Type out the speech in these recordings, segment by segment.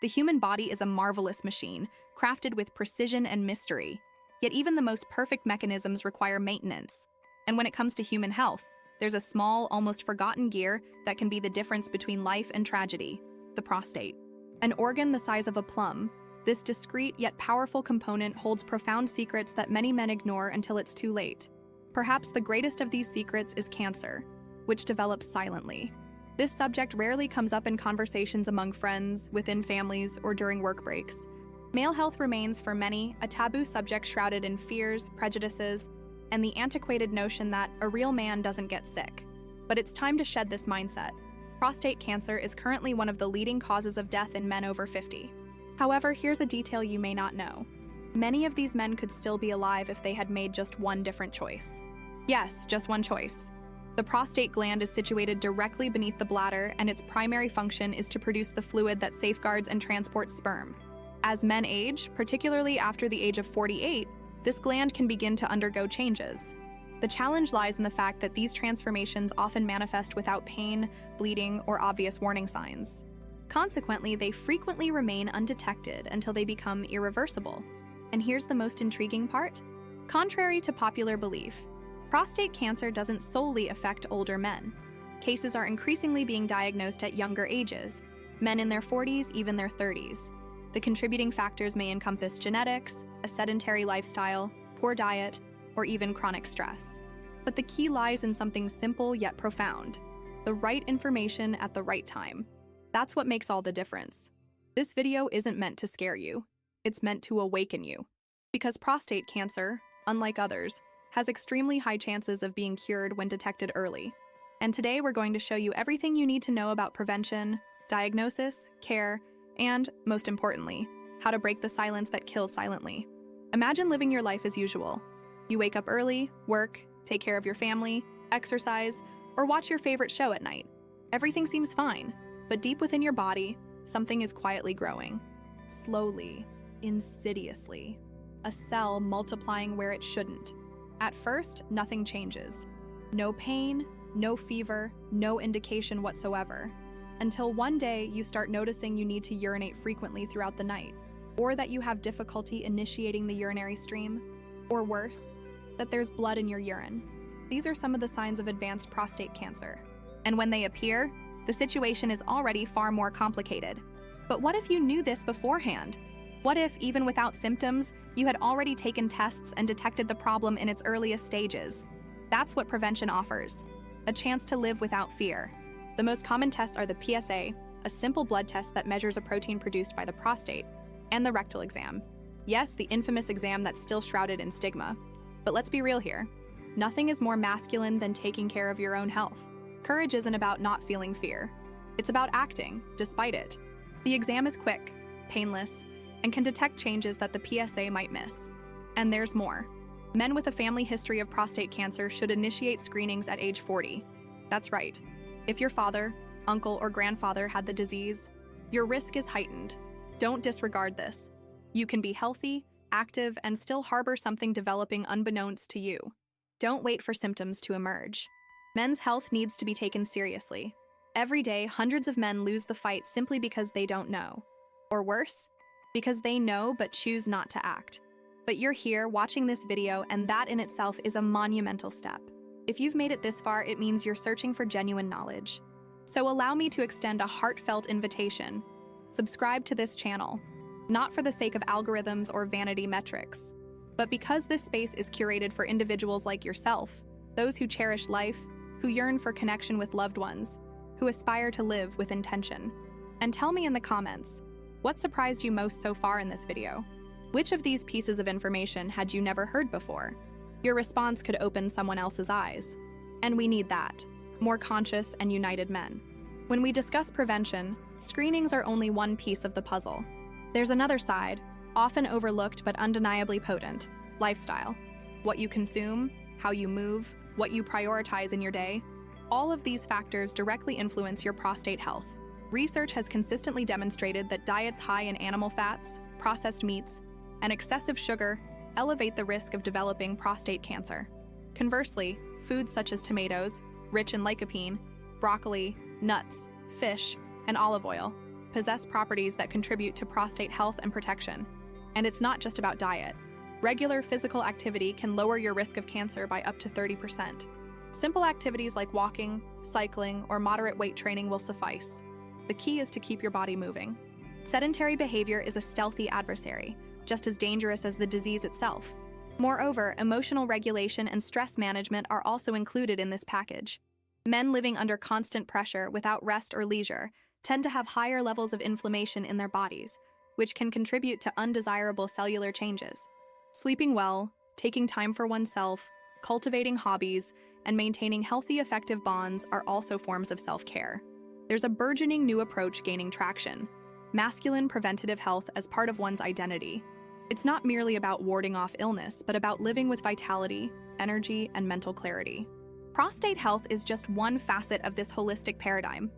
The human body is a marvelous machine, crafted with precision and mystery. Yet even the most perfect mechanisms require maintenance. And when it comes to human health, there's a small, almost forgotten gear that can be the difference between life and tragedy: the prostate. An organ the size of a plum, this discreet yet powerful component holds profound secrets that many men ignore until it's too late. Perhaps the greatest of these secrets is cancer, which develops silently. This subject rarely comes up in conversations among friends, within families, or during work breaks. Male health remains, for many, a taboo subject shrouded in fears, prejudices, and the antiquated notion that a real man doesn't get sick. But it's time to shed this mindset. Prostate cancer is currently one of the leading causes of death in men over 50. However, here's a detail you may not know. Many of these men could still be alive if they had made just one different choice. Yes, just one choice. The prostate gland is situated directly beneath the bladder, and its primary function is to produce the fluid that safeguards and transports sperm. As men age, particularly after the age of 48, this gland can begin to undergo changes. The challenge lies in the fact that these transformations often manifest without pain, bleeding, or obvious warning signs. Consequently, they frequently remain undetected until they become irreversible. And here's the most intriguing part. Contrary to popular belief, prostate cancer doesn't solely affect older men. Cases are increasingly being diagnosed at younger ages, men in their 40s, even their 30s. The contributing factors may encompass genetics, a sedentary lifestyle, poor diet, or even chronic stress. But the key lies in something simple yet profound: the right information at the right time. That's what makes all the difference. This video isn't meant to scare you. It's meant to awaken you. Because prostate cancer, unlike others, has extremely high chances of being cured when detected early. And today we're going to show you everything you need to know about prevention, diagnosis, care, and, most importantly, how to break the silence that kills silently. Imagine living your life as usual. You wake up early, work, take care of your family, exercise, or watch your favorite show at night. Everything seems fine, but deep within your body, something is quietly growing. Slowly, insidiously. A cell multiplying where it shouldn't. At first, nothing changes. No pain, no fever, no indication whatsoever. Until one day you start noticing you need to urinate frequently throughout the night, or that you have difficulty initiating the urinary stream, or worse, that there's blood in your urine. These are some of the signs of advanced prostate cancer. And when they appear, the situation is already far more complicated. But what if you knew this beforehand? What if, even without symptoms, you had already taken tests and detected the problem in its earliest stages? That's what prevention offers: a chance to live without fear. The most common tests are the PSA, a simple blood test that measures a protein produced by the prostate, and the rectal exam. Yes, the infamous exam that's still shrouded in stigma. But let's be real here. Nothing is more masculine than taking care of your own health. Courage isn't about not feeling fear. It's about acting, despite it. The exam is quick, painless, and can detect changes that the PSA might miss. And there's more. Men with a family history of prostate cancer should initiate screenings at age 40. That's right. If your father, uncle, or grandfather had the disease, your risk is heightened. Don't disregard this. You can be healthy, active, and still harbor something developing unbeknownst to you. Don't wait for symptoms to emerge. Men's health needs to be taken seriously. Every day, hundreds of men lose the fight simply because they don't know. Or worse, because they know but choose not to act. But you're here watching this video, and that in itself is a monumental step. If you've made it this far, it means you're searching for genuine knowledge. So allow me to extend a heartfelt invitation. Subscribe to this channel, not for the sake of algorithms or vanity metrics, but because this space is curated for individuals like yourself, those who cherish life, who yearn for connection with loved ones, who aspire to live with intention. And tell me in the comments, what surprised you most so far in this video? Which of these pieces of information had you never heard before? Your response could open someone else's eyes. And we need that, more conscious and united men. When we discuss prevention, screenings are only one piece of the puzzle. There's another side, often overlooked but undeniably potent: lifestyle. What you consume, how you move, what you prioritize in your day. All of these factors directly influence your prostate health. Research has consistently demonstrated that diets high in animal fats, processed meats, and excessive sugar elevate the risk of developing prostate cancer. Conversely, foods such as tomatoes, rich in lycopene, broccoli, nuts, fish, and olive oil, possess properties that contribute to prostate health and protection. And it's not just about diet. Regular physical activity can lower your risk of cancer by up to 30%. Simple activities like walking, cycling, or moderate weight training will suffice. The key is to keep your body moving. Sedentary behavior is a stealthy adversary, just as dangerous as the disease itself. Moreover, emotional regulation and stress management are also included in this package. Men living under constant pressure without rest or leisure tend to have higher levels of inflammation in their bodies, which can contribute to undesirable cellular changes. Sleeping well, taking time for oneself, cultivating hobbies, and maintaining healthy, effective bonds are also forms of self-care. There's a burgeoning new approach gaining traction: masculine preventative health as part of one's identity. It's not merely about warding off illness, but about living with vitality, energy, and mental clarity. Prostate health is just one facet of this holistic paradigm.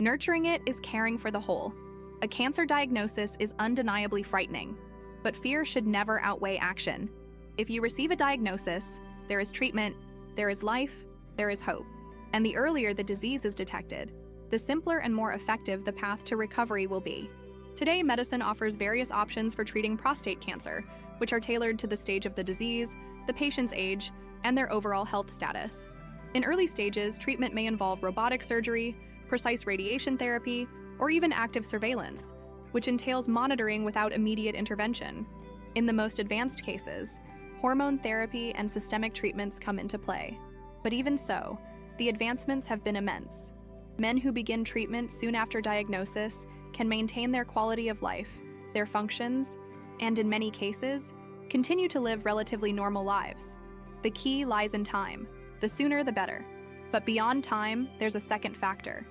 Nurturing it is caring for the whole. A cancer diagnosis is undeniably frightening, but fear should never outweigh action. If you receive a diagnosis, there is treatment, there is life, there is hope. And the earlier the disease is detected, the simpler and more effective the path to recovery will be. Today, medicine offers various options for treating prostate cancer, which are tailored to the stage of the disease, the patient's age, and their overall health status. In early stages, treatment may involve robotic surgery, precise radiation therapy, or even active surveillance, which entails monitoring without immediate intervention. In the most advanced cases, hormone therapy and systemic treatments come into play. But even so, the advancements have been immense. Men who begin treatment soon after diagnosis can maintain their quality of life, their functions, and in many cases, continue to live relatively normal lives. The key lies in time. The sooner the better. But beyond time, there's a second factor: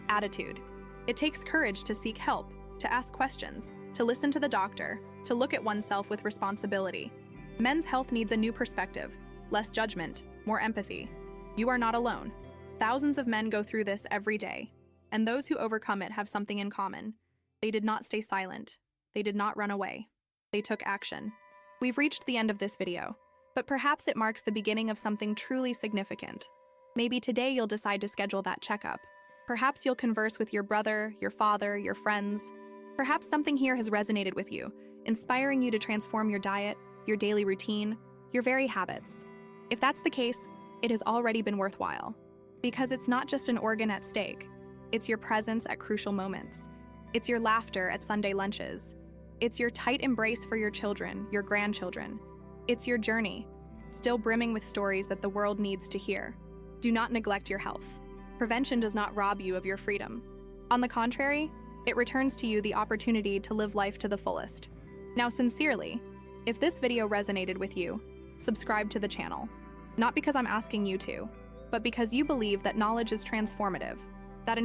attitude. It takes courage to seek help, to ask questions, to listen to the doctor, to look at oneself with responsibility. Men's health needs a new perspective, less judgment, more empathy. You are not alone. Thousands of men go through this every day, and those who overcome it have something in common. They did not stay silent. They did not run away. They took action. We've reached the end of this video, but perhaps it marks the beginning of something truly significant. Maybe today you'll decide to schedule that checkup. Perhaps you'll converse with your brother, your father, your friends. Perhaps something here has resonated with you, inspiring you to transform your diet, your daily routine, your very habits. If that's the case, it has already been worthwhile. Because it's not just an organ at stake. It's your presence at crucial moments. It's your laughter at Sunday lunches. It's your tight embrace for your children, your grandchildren. It's your journey, still brimming with stories that the world needs to hear. Do not neglect your health. Prevention does not rob you of your freedom. On the contrary, it returns to you the opportunity to live life to the fullest. Now, sincerely, if this video resonated with you, subscribe to the channel. Not because I'm asking you to, but because you believe that knowledge is transformative, that